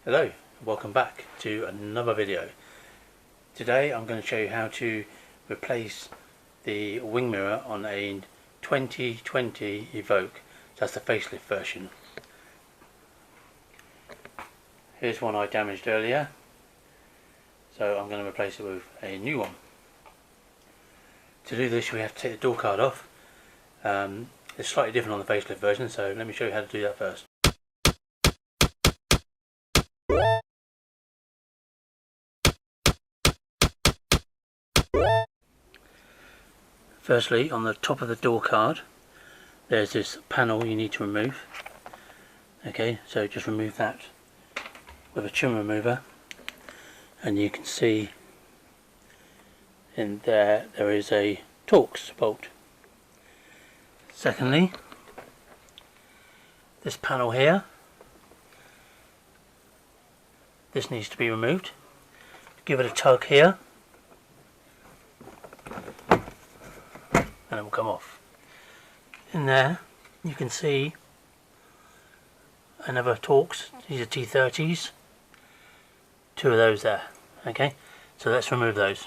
Hello, welcome back to another video. Today I'm going to show you how to replace the wing mirror on a 2020 Evoque. That's the facelift version. Here's one I damaged earlier, so I'm going to replace it with a new one. To do this we have to take the door card off. It's slightly different on the facelift version, so let me show you how to do that first. Firstly, on the top of the door card there's this panel you need to remove. Okay, so just remove that with a trim remover, and you can see in there is a Torx bolt. Secondly, this panel here, this needs to be removed. Give it a tug here and it will come off. In there you can see another Torx. These are T30s, two of those there. Okay, so let's remove those.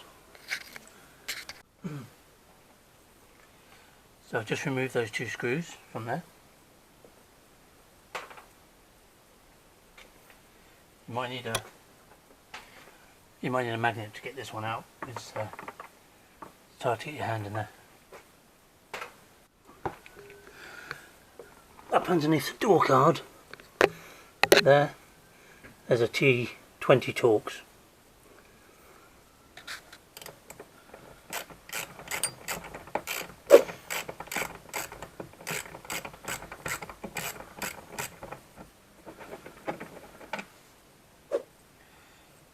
So I've just removed those two screws from there. You might need a magnet to get this one out. It's hard to get your hand in there. Up underneath the door card there's a T20 Torx.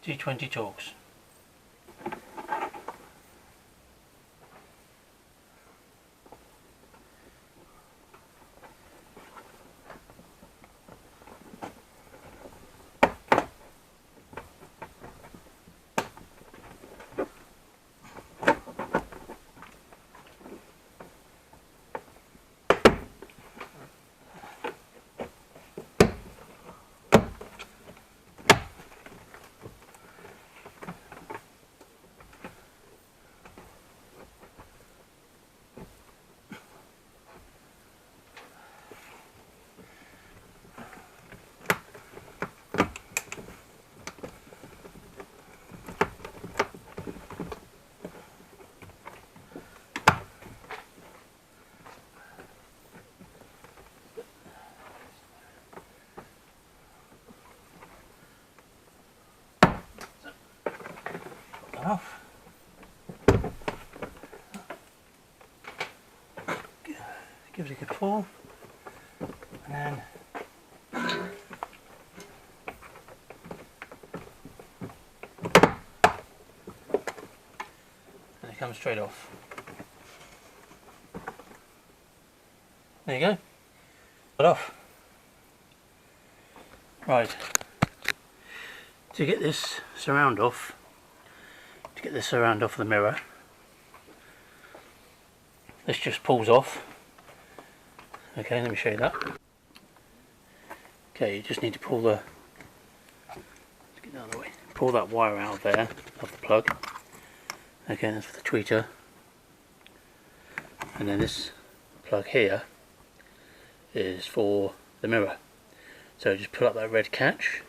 T20 Torx. Off. Give it a good pull, and then it comes straight off. There you go. Got off. Right. To get this surround off. Get the surround off the mirror, this just pulls off. Okay, let me show you that. Okay, you just need to pull the, let's get that out of the way, pull that wire out of there, of the plug. Okay, that's for the tweeter, and then this plug here is for the mirror. So just pull up that red catch.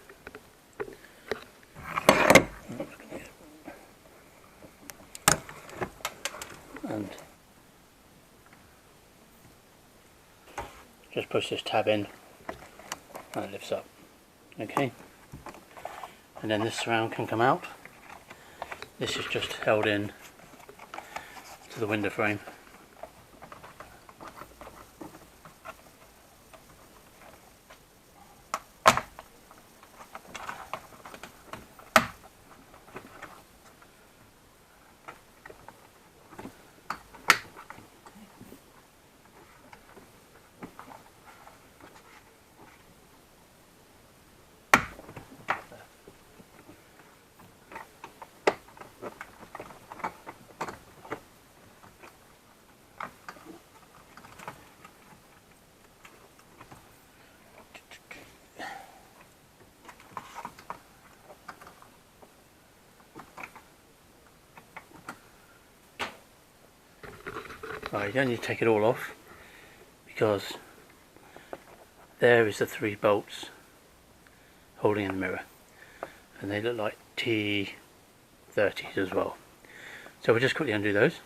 And just push this tab in and it lifts up. Okay, and then this surround can come out. This is just held in to the window frame. Right, you don't need to take it all off, because there is the 3 bolts holding in the mirror, and they look like T30s as well. So we'll just quickly undo those.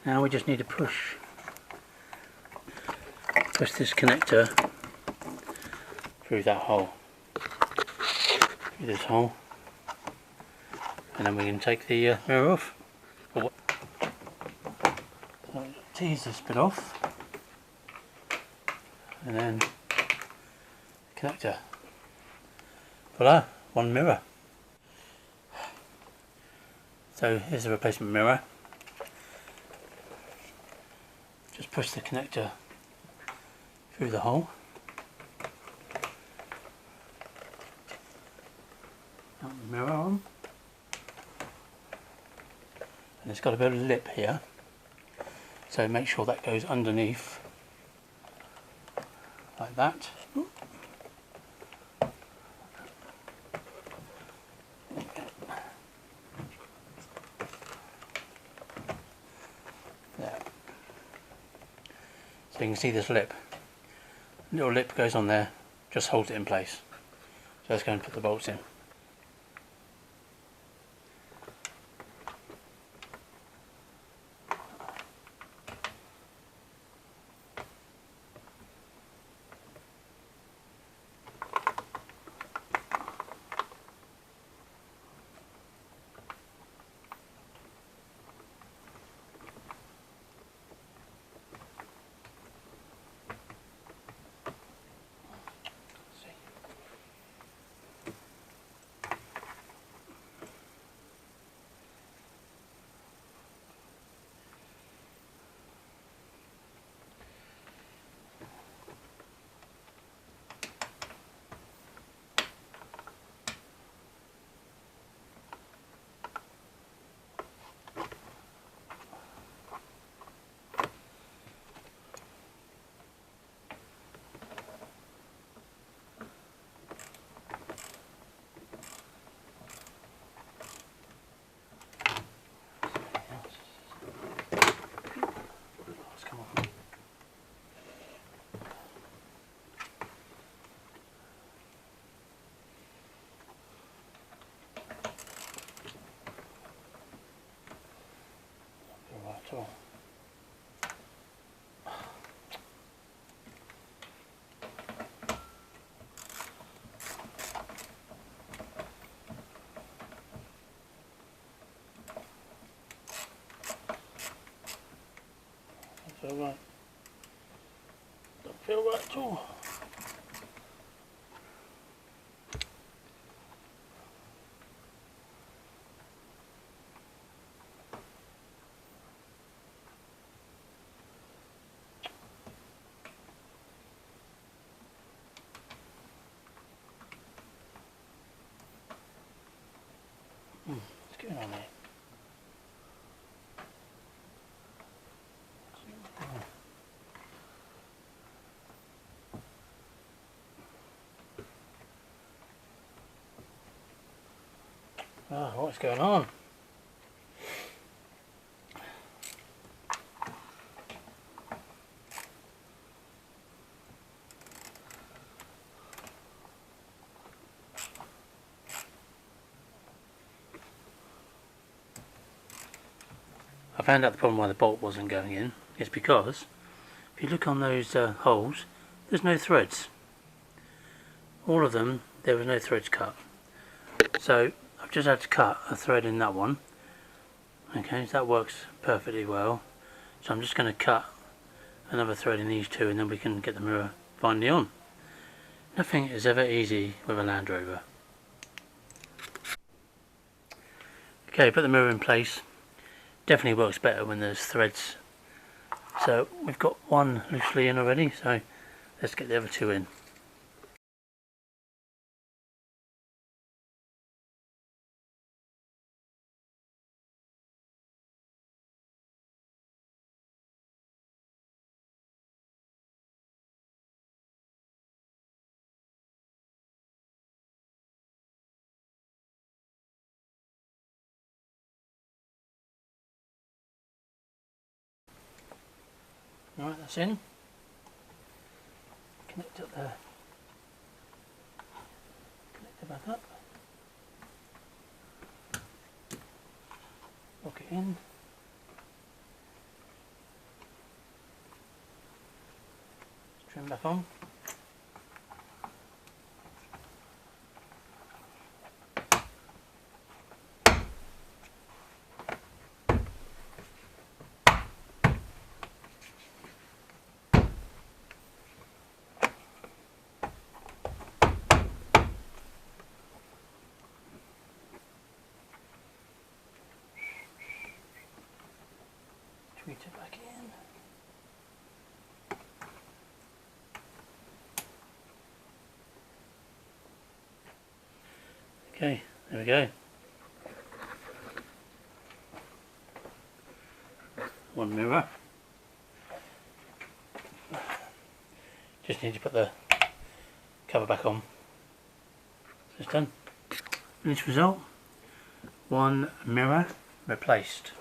Now we just need to push this connector through that hole, through this hole, and then we can take the mirror off. So tease this bit off, and then connector. Voila, one mirror. So here's the replacement mirror. Just push the connector through the hole. Put the mirror on. And it's got a bit of lip here, so make sure that goes underneath like that. There. So you can see this lip. Little lip goes on there, just holds it in place. So let's go and put the bolts in. So that's all right. Don't feel right at all. What's going on there? Oh, what's going on? I found out the problem why the bolt wasn't going in is because if you look on those holes, there's no threads. All of them, there was no threads cut. So I've just had to cut a thread in that one. Okay, so that works perfectly well. So I'm just going to cut another thread in these two, and then we can get the mirror finally on. Nothing is ever easy with a Land Rover. Okay, put the mirror in place. Definitely works better when there's threads. So we've got one loosely in already, so let's get the other two in. Alright, that's in. Connect up there. Connect it back up. Lock it in. Trim back on. Tweet it back in. Okay, there we go. One mirror. Just need to put the cover back on. It's done. Finished result. One mirror replaced.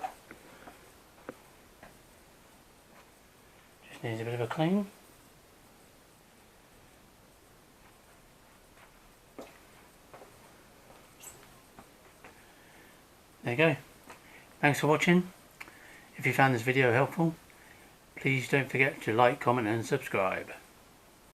Just needs a bit of a clean. There you go. Thanks for watching. If you found this video helpful, please don't forget to like, comment and subscribe.